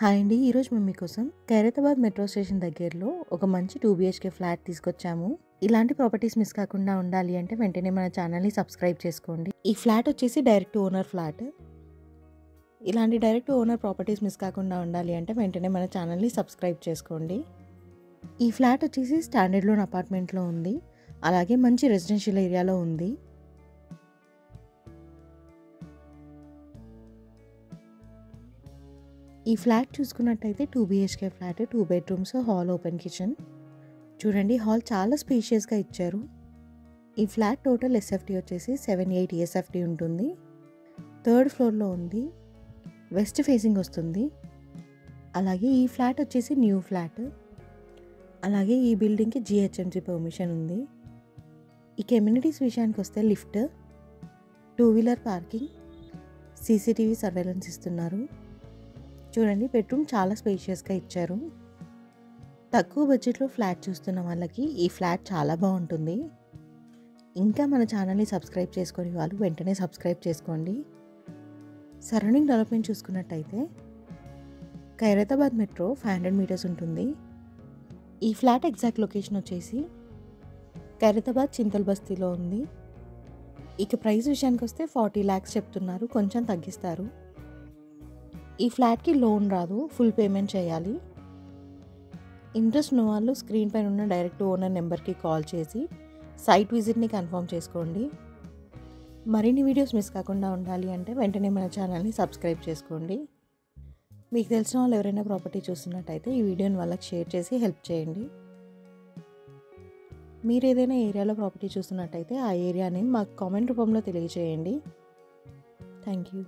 Hi అండి. ఈరోజు మేము మీకోసం ఖైరతాబాద్ మెట్రో స్టేషన్ దగ్గరలో ఒక మంచి 2 బీహెచ్‌కే ఫ్లాట్ తీసుకొచ్చాము. ఇలాంటి ప్రాపర్టీస్ మిస్ కాకుండా ఉండాలి అంటే వెంటనే మన ఛానల్‌ని సబ్స్క్రైబ్ చేసుకోండి. ఈ ఫ్లాట్ వచ్చేసి డైరెక్ట్ ఓనర్ ఫ్లాట్. ఇలాంటి డైరెక్ట్ ఓనర్ ప్రాపర్టీస్ మిస్ కాకుండా ఉండాలి అంటే వెంటనే మన ఛానల్‌ని సబ్స్క్రైబ్ చేసుకోండి. ఈ ఫ్లాట్ వచ్చేసి స్టాండర్డ్ లోన్ అపార్ట్మెంట్‌లో ఉంది. అలాగే మంచి రెసిడెన్షియల్ ఏరియాలో ఉంది. ఈ ఫ్లాట్ చూసుకున్నట్టయితే 2 BHK flat, 2 bedrooms, hall, open kitchen. చూడండి, హాల్ చాలా స్పేషియస్‌గా ఇచ్చారు. ఈ ఫ్లాట్ టోటల్ ఎస్ఎఫ్టీ వచ్చేసి 78 ఎస్ఎఫ్టీ ఉంటుంది. థర్డ్ ఫ్లోర్లో ఉంది. వెస్ట్ ఫేసింగ్ వస్తుంది. అలాగే ఈ ఫ్లాట్ వచ్చేసి న్యూ ఫ్లాట్. అలాగే ఈ బిల్డింగ్కి జిహెచ్ఎంసీ పర్మిషన్ ఉంది. ఈ కమ్యూనిటీస్ విషయానికి వస్తే lift, 2 wheeler parking, CCTV surveillance ఇస్తున్నారు. చూడండి, బెడ్రూమ్ చాలా స్పేషియస్గా ఇచ్చారు. తక్కువ బడ్జెట్లో ఫ్లాట్ చూస్తున్న వాళ్ళకి ఈ ఫ్లాట్ చాలా బాగుంటుంది. ఇంకా మన ఛానల్ని సబ్స్క్రైబ్ చేసుకొని వాళ్ళు వెంటనే సబ్స్క్రైబ్ చేసుకోండి. సరౌండింగ్ డెవలప్మెంట్ చూసుకున్నట్టయితే ఖైరతాబాద్ మెట్రో 500 మీటర్స్ ఉంటుంది. ఈ ఫ్లాట్ ఎగ్జాక్ట్ లొకేషన్ వచ్చేసి ఖైరతాబాద్ చింతల్ బస్తీలో ఉంది. ఇక ప్రైస్ విషయానికి వస్తే 40 lakhs చెప్తున్నారు, కొంచెం తగ్గిస్తారు. ఈ ఫ్లాట్కి లోన్ రాదు, ఫుల్ పేమెంట్ చేయాలి. ఇంట్రెస్ట్ ఉన్న వాళ్ళు స్క్రీన్ పైన ఉన్న డైరెక్ట్ ఓనర్ నెంబర్కి కాల్ చేసి సైట్ విజిట్ని కన్ఫర్మ్ చేసుకోండి. మరిన్ని వీడియోస్ మిస్ కాకుండా ఉండాలి అంటే వెంటనే మన ఛానల్ని సబ్స్క్రైబ్ చేసుకోండి. మీకు తెలిసిన వాళ్ళు ఎవరైనా ప్రాపర్టీ చూస్తున్నట్టయితే ఈ వీడియోని వాళ్ళకి షేర్ చేసి హెల్ప్ చేయండి. మీరు ఏదైనా ఏరియాలో ప్రాపర్టీ చూస్తున్నట్టయితే ఆ ఏరియాని మాకు కామెంట్ రూపంలో తెలియజేయండి. Thank you.